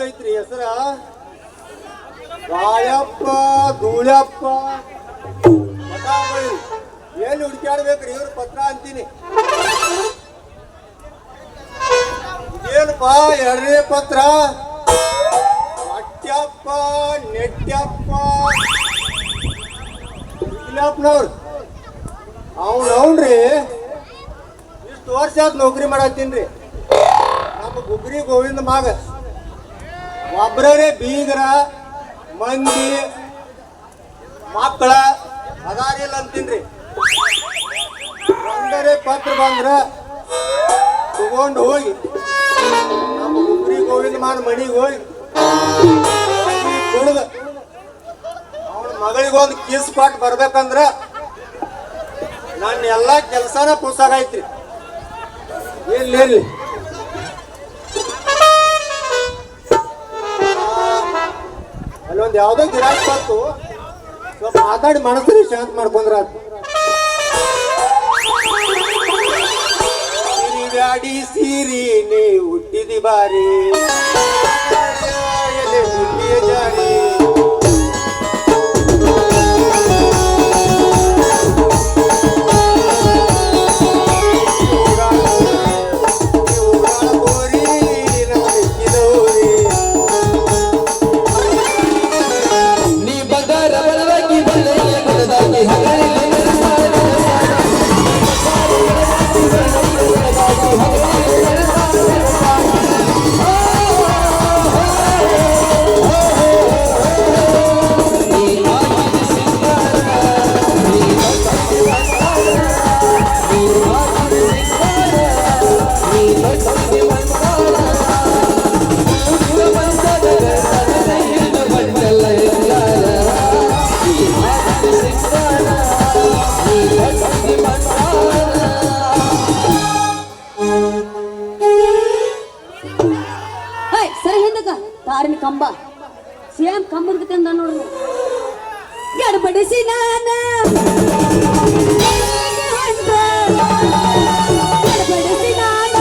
ಐತ್ರಿ ಹೆಸರ ಗಾಯಪ್ಪ ಧೂಳಪ್ಪ ಎಲ್ಲಿ ಹುಡುಕ್ಯಾಡ್ಬೇಕ್ರಿ ಇವ್ರ ಪತ್ರ ಅಂತೀನಿ. ಏನಪ್ಪ ಎರಡನೇ ಪತ್ರ ಅಟ್ಯಪ್ಪ ನೆಟ್ಯಪ್ಪ ಇಲ್ಲಪ್ಪನವ್ರು ಅವ್ನ್ರಿ ಇಷ್ಟು ವರ್ಷ ಆದ್ ನೌಕರಿ ಮಾಡತ್ತೀನ್ರಿ. ನಮ್ಮ ಗುಗ್ರಿ ಗೋವಿಂದ ಮಾಗ ಒಬ್ರೇ ಬೀಗರ ಮಂದಿ ಮಕ್ಕಳ ಅದಾರಿಲ್ಲ ಅಂತೀನ್ರಿ. ಒಂದರೆ ಪತ್ರ ಬಂದ್ರ ತಗೊಂಡು ಹೋಗಿ ನಮ್ಮ ಗುಗ್ರಿ ಗೋವಿಂದ ಮಾನ ಮನಿಗೆ ಹೋಗಿ ಕುಡ್ದು ಅವನ ಮಗಳಿಗೊಂದು ಕಿಸ್ ಕೊಟ್ಟು ಬರ್ಬೇಕಂದ್ರ ನನ್ನ ಎಲ್ಲಾ ಕೆಲಸನ ಪುಸ್ತಕ ಐತ್ರಿ. ಎಲ್ಲಿ ಅಲ್ಲೊಂದು ಯಾವ್ದೋ ಗಿರಾಕಿ ಬಂತು, ಸ್ವಲ್ಪ ಮಾತಾಡಿ ಮನಸ್ಸಲ್ಲಿ ಶಾಂತ ಮಾಡ್ಕೊಂಡ್ರ ಗಾಡಿ ಸೀರಿ ನೀ ಹುಟ್ಟಿದಿ ಬಾರಿ ಜಾರಿ ಕಂಬ ಸೇಮ್ ಕಂಬದ ತಂದ ನೋಡ್ರಿ ಗಡಬಡಿಸಿ ನಾನ ಗಡಬಡಿಸಿ ನಾನ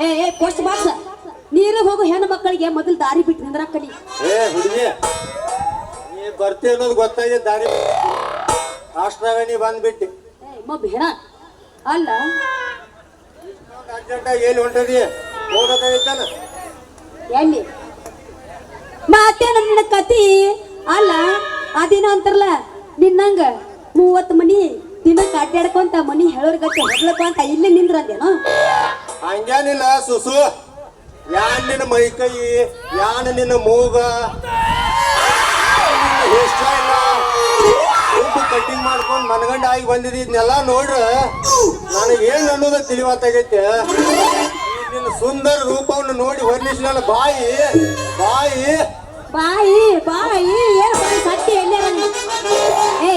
ಏ ಪೋಸ್ಟ್ ಬಾಕ್ಸ್ ನೀರಿಗೆ ಹೋಗೋ ಹೆಣ್ಣು ಮಕ್ಕಳಿಗೆ ಮೊದಲು ದಾರಿ ಬಿಟ್ಟು ನಿಂದ್ರ ಕಲಿ. ಏ ಹುಡುಗಿ ನೀ ಬರ್ತಿ ಅನ್ನೋದು ಗೊತ್ತಾಗಿದೆ ದಾರಿ ಅಷ್ಟ್ರಾಗ ನೀ ಬಂದ್ಬಿಟ್ಟಿ. ಬೇಡ ಅಲ್ಲ ಅರ್ಜೆಂಟಾಗಿ ಎಲ್ಲಿ ಹೊಂಟದಿ ಹೋಗ್ಬೇಕಾಗಿತ್ತಾನ ಎಲ್ಲಿ ಮಾತೇನ ನಿನ್ನ ಕತಿ ಅಲ್ಲ ಅದಿನ ಅಂತಾರಲ್ಲ ನಿನ್ನಂಗ 30 ಮನಿ ದಿನಕ್ಕೆ ಅಡ್ಡಾಡ್ಕೊಂತ ಮನಿ ಹೇಳೋರ್ಗತ್ತೆ ಹೊಡ್ಲಕ್ಕಂತ ಇಲ್ಲಿ ನಿಂದ್ರಂದೇನೋ. ಹಂಗೇನಿಲ್ಲ ಸುಸು. ಯಾನ್ ನಿನ್ನ ಮೈಕೈ ಯಾನ್ ನಿನ್ನ ಮೂಗ ಇಷ್ಟ ಇಲ್ಲ ಕಟ್ಟಿಂಗ್ ಮಾಡ್ಕೊಂಡು ಮನಗಂಡ ಆಗಿ ಬಂದಿದ್ದಿ ಇದನ್ನೆಲ್ಲ ನೋಡ್ರ ನನಗೆ ಏನ್ ಅನ್ನೋದ ತಿಳಿವಾತಾಗೈತೆ. ನಿನ್ನ ಸುಂದರ ರೂಪವನ್ನು ನೋಡಿ ವರ್ಣಿಸಿ ನನ್ನ ಬಾಯಿ ಬಾಯಿ ಬಾಯಿ ಬಾಯಿ ಏನ್ ಸತ್ಯ ಎಲ್ಲೇ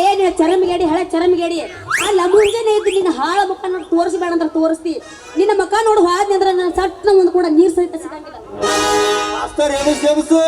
ಏನ್ ಚರಮಿಗೇಡಿ ಹಳೆ ಚರಮಿಗೇಡಿ ಅಲ್ಲ ಮುಂಜಾನೆ ಇದ್ದು ನಿನ್ನ ಹಾಳ ಮುಖ ನೋಡಿ ತೋರಿಸ್ಬೇಡ ಅಂದ್ರೆ ತೋರಿಸ್ತಿ. ನಿನ್ನ ಮುಖ ನೋಡಿ ಹೋದ್ನಿ ಅಂದ್ರೆ ನಾನು ಸಟ್ಟ ಮುಂದೆ ಕೂಡ ನೀರ್ ಸಹಿತ ಸಿಗಂಗಿಲ್ಲ. ಮಾಸ್ತರ್ ಏನು ಸೇವಿಸು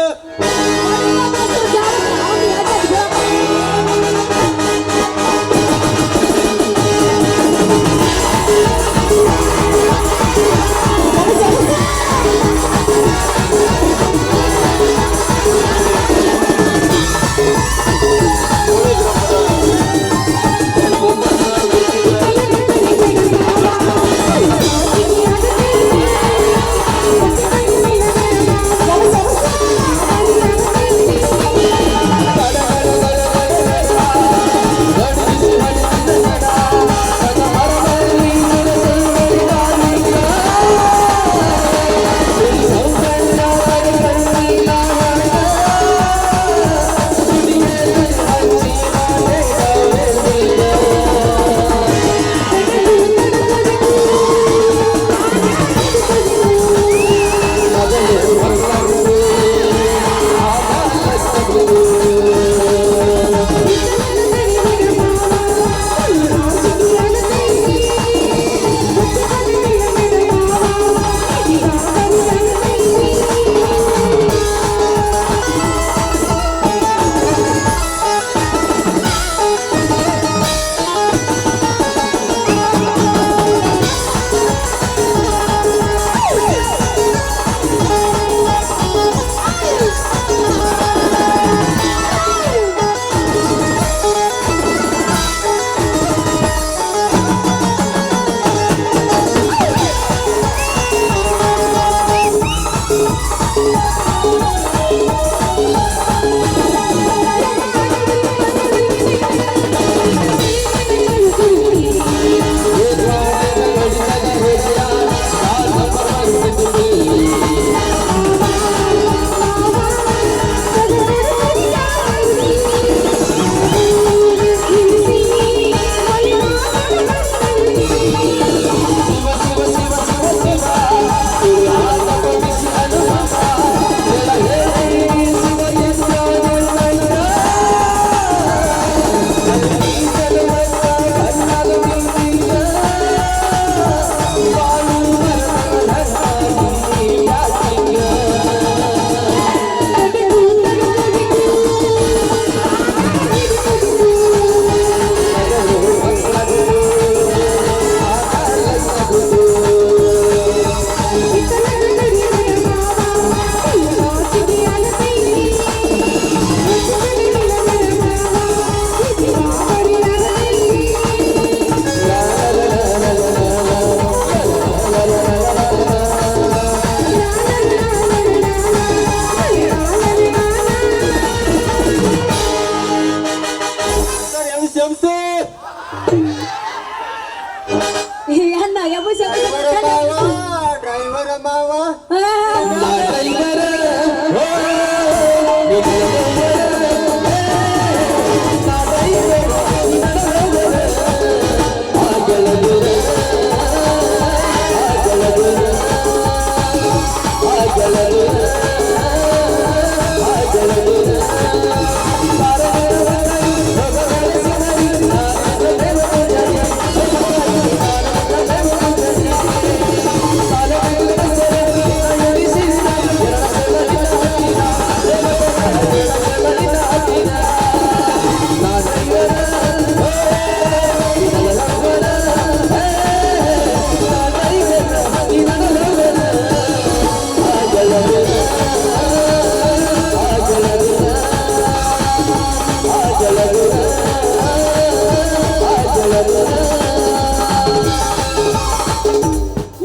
ಡ್ರೈವರ್ ಮಾವ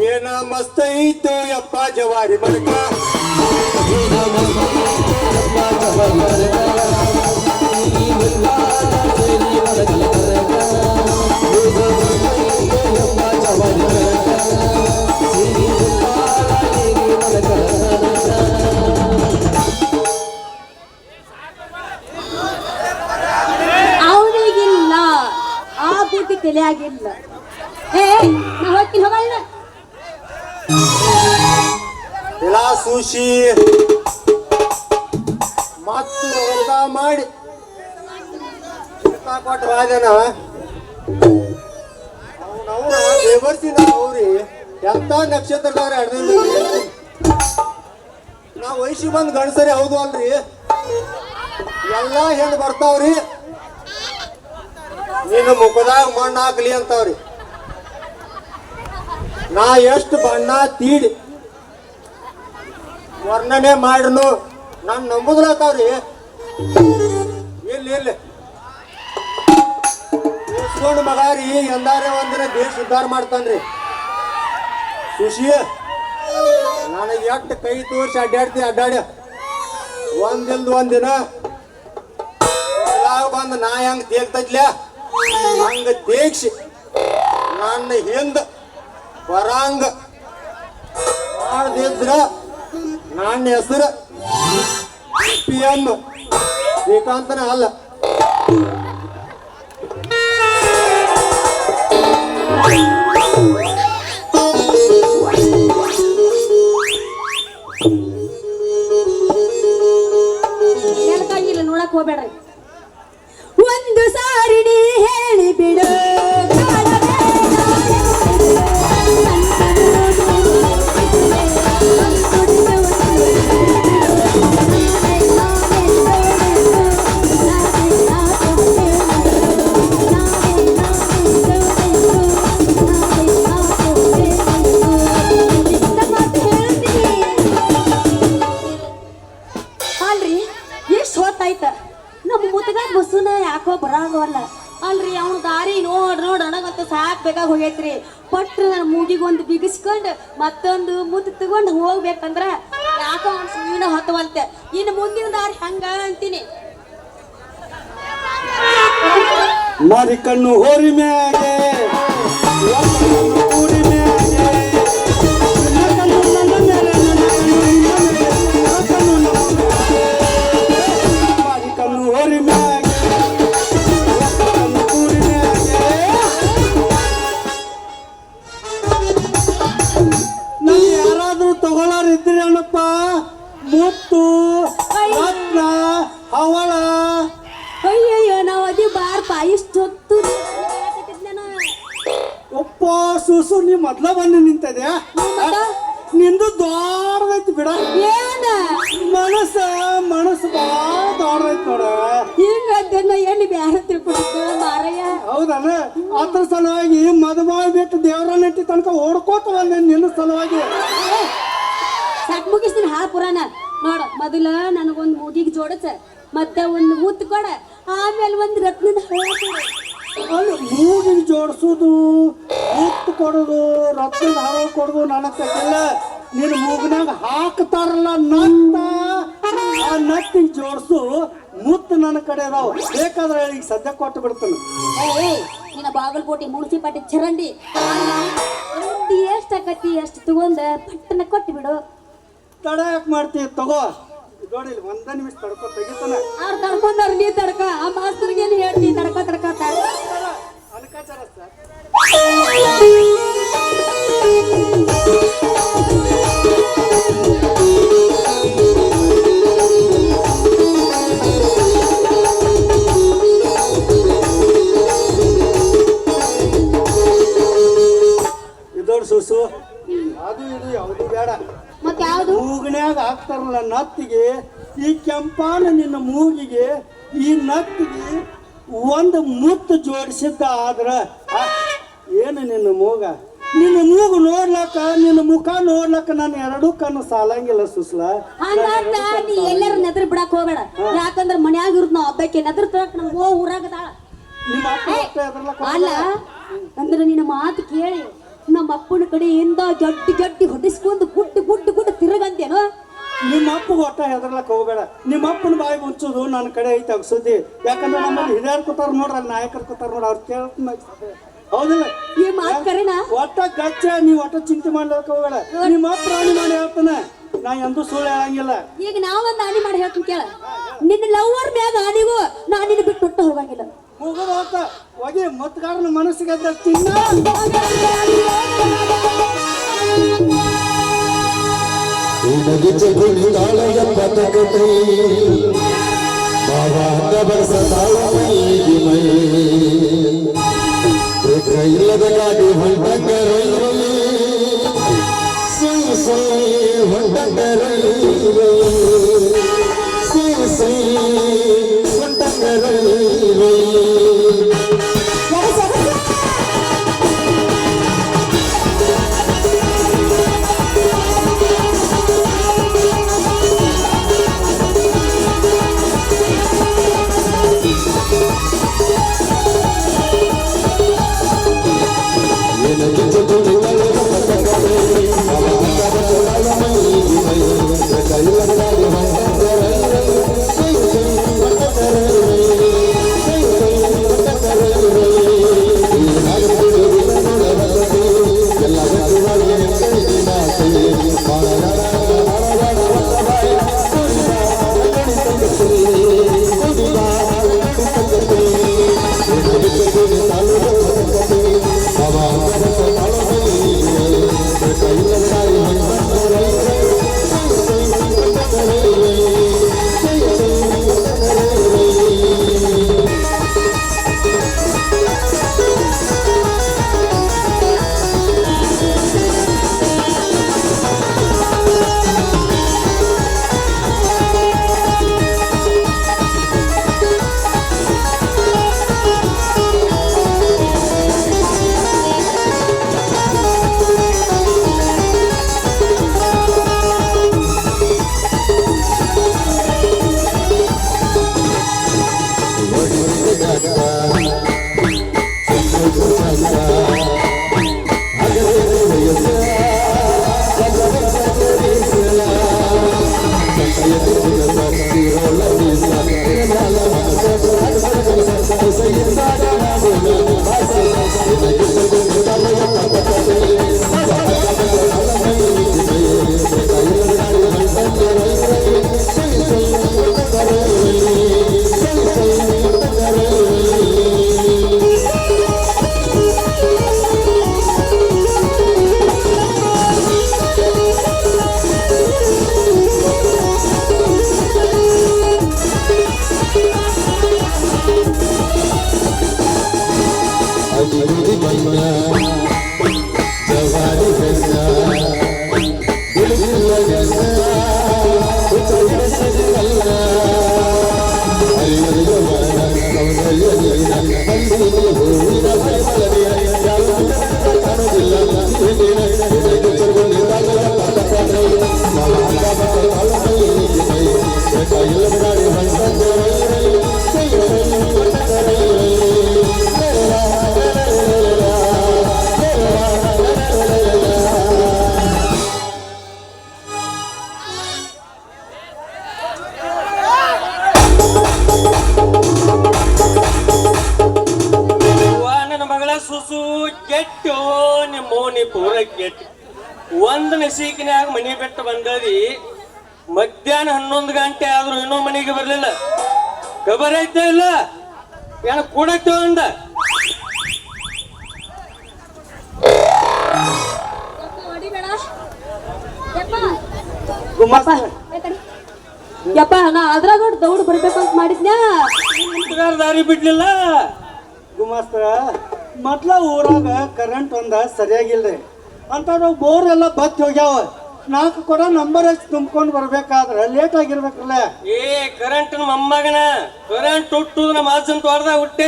ಏನ ಮಸ್ತ್ ಐತು ಯಪ್ಪ ಜವಾರಿ ಬದುಕ ಅವನಿಗಿಲ್ಲ ಆ ಬುದ್ಧಿ ತಲೆಯಾಗಿಲ್ಲ. ಏ ನಾ ಹೋಗ್ತೀನಿ ಹೋಗಲ್ಲ. ಎಲ್ಲ ಸೂಶಿ ಮತ್ತು ವ್ರತ ಮಾಡಿ ಕೊಟ್ಟು ರಾಜನ ಅವನವನ ಬೇಬರ್ಸಿನ ಅವ್ರಿ ಎಂತ ನಕ್ಷತ್ರದವ್ರ ಹಿಡ್ದಿಲ್ಲ. ನಾ ವಯಸ್ಸಿಗೆ ಬಂದ್ ಗಂಡಸರಿ ಹೌದು ಅಲ್ರಿ, ಎಲ್ಲಾ ಹೆಣ್ಣು ಬರ್ತಾವ್ರಿ ನಿನ್ನ ಮುಖದಾಗ ಮಣ್ಣು ಹಾಕ್ಲಿ ಅಂತವ್ರಿ. ನಾ ಎಷ್ಟು ಬಣ್ಣ ತೀಡಿ ವರ್ಣನೆ ಮಾಡ್ನು ನಾನು ನಂಬುದ್ರತಾವ್ರಿ. ಇಲ್ಲಿ ಇಸ್ಕೊಂಡು ಮಗಾರಿ ಎಂದಾರೆ ಒಂದಿನ ದೇಶ ಉದ್ಧಾರ ಮಾಡ್ತಾನ್ರಿ. ಸುಶಿ ನನಗೆ ಎಷ್ಟು ಕೈ ತೋರಿಸಿ ಅಡ್ಡಾಡಿ ಒಂದಿಲ್ದ ಒಂದಿನ ಬಂದು ನಾ ಹೆಂಗ್ ತೇಗ್ತದ್ಲ ಹಂಗ ತೇಗ್ಸಿ ನನ್ನ ಹಿಂದ ಹೊರಾಂಗ ಮಾಡದಿದ್ರ ನನ್ನ ಹೆಸರು PM ಶ್ರೀಕಾಂತನ ಅಲ್ಲ. ನೆನಪಾಗಿಲ್ಲ ನೋಡಕ್ ಹೋಗ್ಬೇಡ್ರಿ. ಒಂದು ಸಾರಿ ನೀ ಹೇಳಿ ಬಿಡು ಅಲ್ರಿ ಎಷ್ಟು ಹೊತ್ತಾಯ್ತ ನಮ್ಮ ಮುತ್ತಗ ಬಸ್ಸುನ ಯಾಕೋ ಬರಾಗವಲ್ಲ. ಅಲ್ರಿ ಅವ್ನ ದಾರಿ ನೋಡ್ ನನಗಂತೂ ಸಾಕ್ ಬೇಕಾಗಿ ಹೋಗೈತ್ರಿ. ಪಟ್ರ ನನ್ನ ಮೂಗಿಗೊಂದು ಬಿಗಿಸ್ಕೊಂಡು ಮತ್ತೊಂದು ಮುತ್ತು ತಗೊಂಡು ಹೋಗ್ಬೇಕಂದ್ರ ಯಾಕೋ ಅವ್ನ ಸುಮ್ಮನ ಹೊತ್ತವಂತೆ. ಇನ್ನು ಮುಂದಿನ ದಾರಿ ಹಂಗ ಅಂತೀನಿ. ಮಾರಿ ಕಣ್ಣು ಹೋರಿ ಮ್ಯಾಗೆ ಊರಿ ಮ್ಯಾಗೆ ಮಾರಿ ಕಣ್ಣು ಹೋರಿ ಮ್ಯಾಗೆ ಊರಿ ಮ್ಯಾಗೆ ನನ್ ಯಾರಾದ್ರೂ ತಗೊಳ್ಳೋರಿದ್ರಿ ಅಣ್ಣಪ್ಪ, ಮುತ್ತು ರತ್ನ ಹವಳ. ಅಯ್ಯಯ್ಯೋ ನಾವು ಅದಿ ಬಾರ್ಪ ಇಷ್ಟೊತ್ತು ಒಪ್ಪ ಸೂಸು ನೀ ಮೊದ್ಲ ಬಂದು ನಿಂತದ್ಯಾ? ನಿಂದು ದೊಡ್ಡದೈತಿ ಬಿಡ. ಏನ ಮನಸ್ಸು ಬಾಳ ದೊಡ್ಡದೈತಿ ನೋಡ. ಹಿಂಗಂತ ಎಲ್ಲಿ ಬ್ಯಾರ ತಿಳ್ಕೊಡ್ತ ಮಾರಯ್ಯ. ಹೌದಲ್ಲ, ಅದ್ರ ಸಲುವಾಗಿ ಮದುವೆ ಬಿಟ್ಟು ದೇವರ ನೆಟ್ಟಿ ತನಕ ಓಡ್ಕೋತ ಬಂದೆ ನಿನ್ನ ಸಲುವಾಗಿ. ಸಾಕ್ ಮುಗಿಸ್ತೀನಿ ಹಾ ಪುರಾಣ ನೋಡ. ಮೊದಲ ನನಗೊಂದು ಮೂಗಿಗೆ ಜೋಡಸ, ಮತ್ತೆ ಒಂದು ಮುತ್ತು ಕೊಡ, ಆಮೇಲೆ ಒಂದು ರತ್ನದ ಹಳ್ಳ ಕೊಡ. ಅಲ್ಲಿ ಮೂಗಿಗೆ ಜೋಡಿಸೋದು, ಮುತ್ತು ಕೊಡೋದು, ರಕ್ತದ ಹಾರ ಕೊಡೋದು ನನಗೆ ತಗಿಲ್ಲ. ನಿನ್ನ ಮೂಗಿನಾಗ ಹಾಕ್ತಾರಲ್ಲ ನತ್ತ, ಆ ನತ್ತಿಗೆ ಜೋಡಿಸು ಮುತ್ತು ನನ್ನ ಕಡೆ ಅದಾವ. ಬೇಕಾದ್ರೆ ಈಗ ಸದ್ಯ ಕೊಟ್ಟು ಬಿಡ್ತಾನೆ. ನಿನ್ನ ಬಾಗಲಕೋಟೆ ಮುನ್ಸಿಪಾಟಿ ಚರಂಡಿ ಎಷ್ಟಾಕತಿ ಅಷ್ಟು ತಗೊಂಡ ಪಟ್ಟನ ಕೊಟ್ಟು ಬಿಡು. ತಡ ಯಾಕೆ ಮಾಡ್ತೀವಿ? ತಗೋ ನೋಡಿ, ಒಂದ ನಿಮಿಷ ತಡ್ಕೊ ತೆಗಿತಾನ. ಅವ್ರು ತಡ್ಕೊಂಡವ್ರು ನೀ ತಡ್ಕ. ಆ ಮಾಸ್ತರ್ಗೇನು ಹೇಳ್ತಿ ತಡ್ಕ ಅನ್ಕಾಚಾರ ಸರ್. ಇದೋಡ್ ಸೂಸು ಅದು ಇದು ಯಾವುದು ಬೇಡ. ಮತ್ತೆ ಯಾವುದು? ಮೂಗಿನ್ಯಾಗ ಹಾಕ್ತಾರಲ್ಲ ನತ್ತಿಗೆ, ಈ ಕೆಂಪಾನ ನಿನ್ನ ಮೂಗಿಗೆ ಈ ನತ್ತಿಗೆ ಒಂದು ಮುತ್ತು ಜೋಡಿಸಿದ್ದ ಆದ್ರ ಏನು ನಿನ್ನ ಮೂಗು ನೋಡ್ಲಕ್ಕ, ನಿನ್ನ ಮುಖ ನೋಡ್ಲಕ್ಕ ನಾನು ಎರಡೂ ಕಣ್ಣು ಸಾಲಂಗಿಲ್ಲ ಸುಸ್ಲ. ಹಂಗಾತ ನೀ ಎಲ್ಲಾರು ನೆದ್ರ ಬಿಡಕ್ ಹೋಗ್ಬೇಡ. ಯಾಕಂದ್ರ ಮನ್ಯಾಗ ಇರುದ್ ನಾವ್ ಹಬ್ಬಕ್ಕೆ ನೆದ್ರ ತರಕ್ ನಮ್ಗೆ ಊರಾಗದಾಳ. ನಿಮ್ಮ ಅಪ್ಪ ಹೊಟ್ಟೆ ಎದರ್ಲಕ್ಕ ಅಲ್ಲ ಅಂದ್ರೆ ನಿನ್ನ ಮಾತು ಕೇಳಿ ನಮ್ಮ ಅಪ್ಪನ ಕಡೆಯಿಂದ ಜಡ್ಡಿ ಜಡ್ಡಿ ಹೊಡಿಸ್ಕೊಂಡು ಗುಡ್ಡು ಗುಡ್ಡು ಗುಡ್ಡು ತಿರುಗಂತೇನೋ. ನಿಮ್ಮ ಅಪ್ಪ ಹೊಟ್ಟೆ ಹೆದರ್ಲಕ್ಕ ಹೋಗ್ಬೇಡ. ನಿಮ್ಮ ಅಪ್ಪನ ಬಾಯಿ ಮುಚ್ಚೋದು ನನ್ನ ಕಡೆ ಐತೆ ಅಗ್ಸುದ್ದಿ. ಯಾಕಂದ್ರೆ ನಮ್ಮಲ್ಲಿ ಹಿರಿಯರು ಕೂತಾರ ನೋಡ್ರಿ, ಅಲ್ಲಿ ನಾಯಕರು ಕೂತಾರ ನೋಡ್ರಿ, ಅವ್ರು ಕೇಳ್ತಾರೆ ಹೌದಿಲ್ಲ. ಈ ಮಾತು ಕರೆನಾ ಒಟ್ಟ ಗಚ್ಚ ನೀವು ಒಟ್ಟ ಚಿಂತೆ ಮಾಡ್ಲಿಕ್ಕೆ ಹೋಗ್ಬೇಡ. ನಿಮ್ಮ ಅಪ್ಪ ರಾಣಿ ಮಾಡಿ ಹೇಳ್ತಾನೆ, ನಾ ಎಂದೂ ಸುಳ್ಳು ಹೇಳಂಗಿಲ್ಲ. ಈಗ ನಾವೊಂದು ಆನಿ ಮಾಡಿ ಹೇಳ್ತೀನಿ ಕೇಳ, ನಿನ್ನ ಲವರ್ ಮ್ಯಾಗ ಆನಿಗೂ ನಾನು ನಿನ್ನ ಬಿಟ್ಟು ಹೊಟ್ಟ ಹೋಗಂಗಿಲ್ಲ. ಮುಗಿದು ಹೋತ ಹೋಗಿ ಮತ್ತಗಾರನ ಮನಸ್ಸಿಗೆ ಅದ್ರ ತಿನ್ನ ಇಲ್ಲದ ಗಾಡಿ ಒಂದ್ ನಸೀಕಿನ್ಯಾಗ ಮನಿ ಬಿಟ್ಟು ಬಂದದಿ. ಮಧ್ಯಾಹ್ನ 11 ಗಂಟೆ ಆದ್ರೂ ಇನ್ನೂ ಮನೆಗೆ ಬರ್ಲಿಲ್ಲ. ಖಬರ್ ಐತೆ ಇಲ್ಲ ಏನ ಕೂಡಕ್ಕೆ ಅಂದ. ಯಪ್ಪ ನಾ ಅದ್ರಾಗ ದೌಡ್ ಬರ್ಬೇಕಂತ ಮಾಡಿದ್ನ್ಯಾ, ದಾರಿ ಬಿಡ್ಲಿಲ್ಲ. ಗುಮಾಸ್ತರ ಮೊದ್ಲ ಊರಾಗ ಕರೆಂಟ್ ಒಂದ ಸರಿಯಾಗಿಲ್ರಿ ಅಂತ ಬೋರ್ ಎಲ್ಲ ಬತ್ತಿ ಹೋಗ್ಯಾವ. 4 ಕೊಡ ನಂಬರ್ ಹಚ್ಚಿ ತುಂಬ್ಕೊಂಡು ಬರ್ಬೇಕಾದ್ರ ಲೇಟ್ ಆಗಿರ್ಬೇಕಲ್ಲ. ಏ ಕರೆಂಟ್ ಮೊಮ್ಮಗನ ಕರೆಂಟ್ ಹುಟ್ಟುದು ನಮ್ಮ ಅಜ್ಜನ್ ತೋಟದಾಗ ಹುಟ್ಟೆ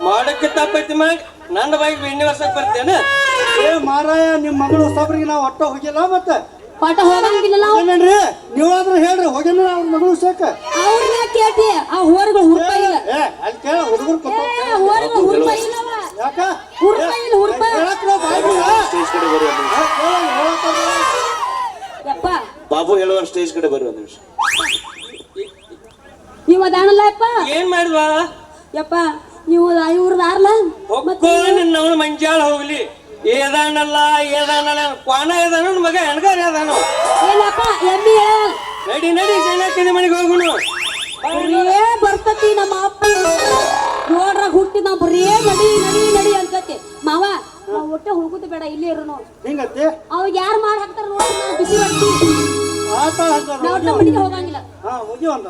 ಮಾಡಕ್ಕೆ ತಪ್ಪೈತಿ ಮಾಡಿ ನನ್ನ ಬಾಯಿಗೆ ಬೆಣ್ಣೆ ವರ್ಷಕ್ಕೆ ಬರ್ತೇನೆ. ಏ ಮಾರಾಯ, ನಿಮ್ಮ ಮಗಳು ಹೊಸಬ್ರಿಗೆ ನಾವು ಒಟ್ಟ ಹೋಗಿಲ್ಲ. ಮತ್ತೆ ಪಾಠ ಹೋಗಂಗಿಲ್ಲ ನಾವು ಹೋಗೇನೇನ್ರಿ ನೀವಾದ್ರೂ ಹೇಳ್ರಿ ಹೋಗೇನ ಅವ್ರ ಮಗಳು ಸಾಕ ಅವ್ರನ್ನ ಕೇಳ್ತಿ ಆ ಹೋರ್ಗಳು ಹುರ್ಪ ಇಲ್ಲ ಏ ಅಲ್ಲಿ ಕೇಳ ಹುಡುಗರು ಹೋರ್ಗಳು ಹುರ್ಪ ಇಲ್ಲವ ಯಾಕ ಹುರ್ಪ ಇಲ್ಲ ಹುರ್ಪ ಸ್ಟೇಜ್ ಕಡೆ ಬರ್ರಿ ಒಂದ್ ನಿಮಿಷ. ಯಪ್ಪ ಬಾಬು ಹೇಳುವ ಸ್ಟೇಜ್ ಕಡೆ ಬರ್ರಿ ಒಂದ್ ನಿಮಿಷ. ನೀವು ಅದಾನಲ್ಲ ಯಪ್ಪ ಏನ್ ಮಾಡಿದ್ವಾ ಯಪ್ಪ ನೀವು ಇವ್ರದಾರ್ಲ ಹೊಕ್ಕೋ ನಿನ್ನವನು ಮಂಜಾಳ ಹೋಗ್ಲಿ ಏದಾನಲ್ಲ ಏದಾನಲ್ಲ ಕ್ವಾನ ಏದಾನ ಮಗ ಹೆಣ್ಗಾರ ಏದಾನು ಏನಪ್ಪ ಎಮ್ಮಿ ನಡಿ ನಡಿ ಸೈನಾಕಿನ ಮನೆಗೆ ಹೋಗುನು ಬರೇ ಬರ್ತತಿ ನಮ್ಮ ಅಪ್ಪ ನೋಡ್ರಾಗ ಹುಟ್ಟಿ ನಾವು ಬರೇ ನಡಿ ನಡಿ ನಡಿ ಅನ್ಕತಿ ಮಾವ ನಾವು ಒಟ್ಟೆ ಹುಡುಗುದು ಬೇಡ ಇಲ್ಲೇ ಇರು ನಾವು ಹಿಂಗತ್ತಿ ಅವಾಗ ಯಾರು ಮಾಡಿ ಹಾಕ್ತಾರ ನೋಡಿ ನಾವು ಬಿಸಿ ರೊಟ್ಟಿ ಆತ ನಾವು ಒಟ್ಟ ಮನೆಗೆ ಹೋಗಂಗಿಲ್ಲ ಹಾ ಮುಗಿಯುವಂತ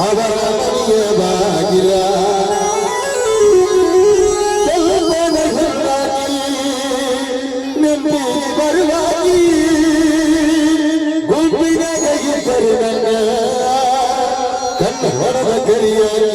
ಅವರ ಮನೆಯ ಬಾಗಿಲ ನೆಮ್ಮಿ ಬರುವಾಗಿ ಗುಂಪಿನಾಗ ಇದ್ದರು ನನ್ನ ಕಣ್ಣ ಹೊರದ ಕರಿಯಾಗಿ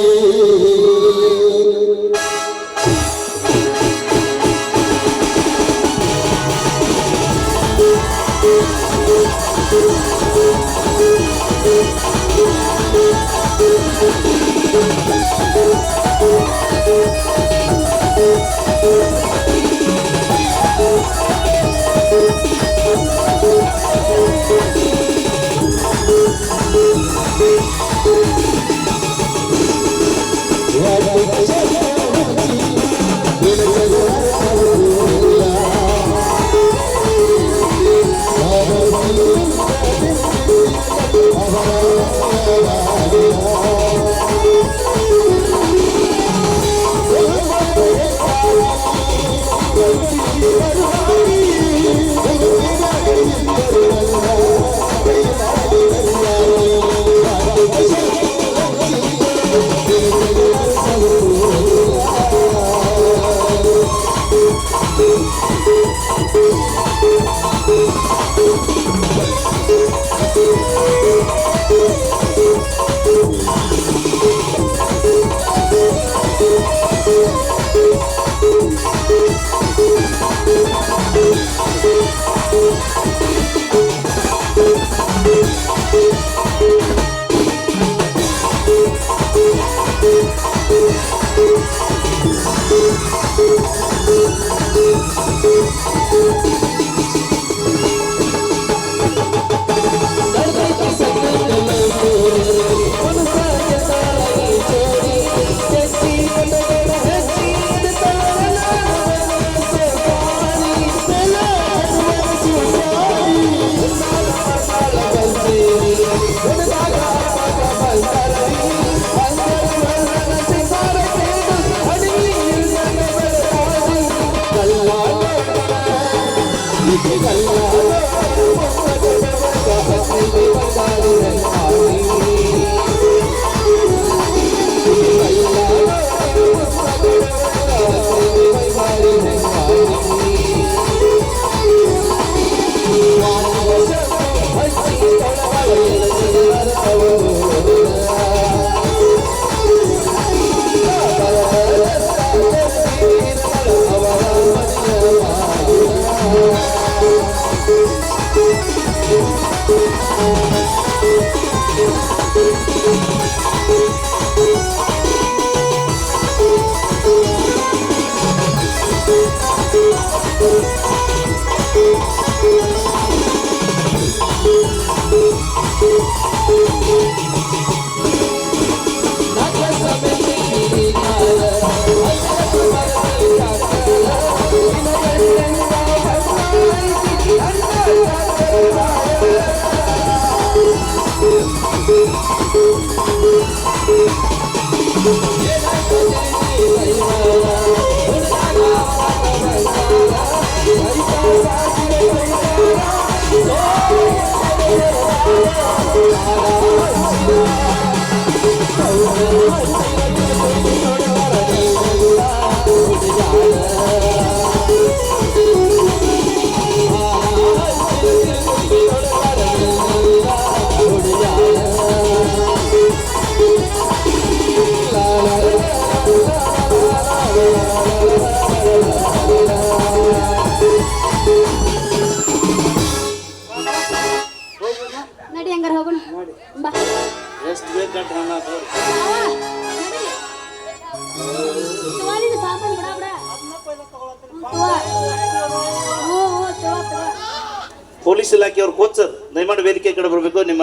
ನಡಿ ಹಂಗಾರ ಹೋಗೋಣ ಬಾ ಎಷ್ಟು ಬೇಕಂತ ಹಣ ತೋರಿ ತಗೊಳ್ಳಿ ಸಾಮಾನು ಬಿಡ ಬಿಡ ಪೊಲೀಸ್ ಇಲಾಖೆಯವ್ರು ಕೋಚರ್ ದಯಮಾಡಿ ವೇದಿಕೆ ಕಡೆ ಬರಬೇಕು ನಿಮ್ಮ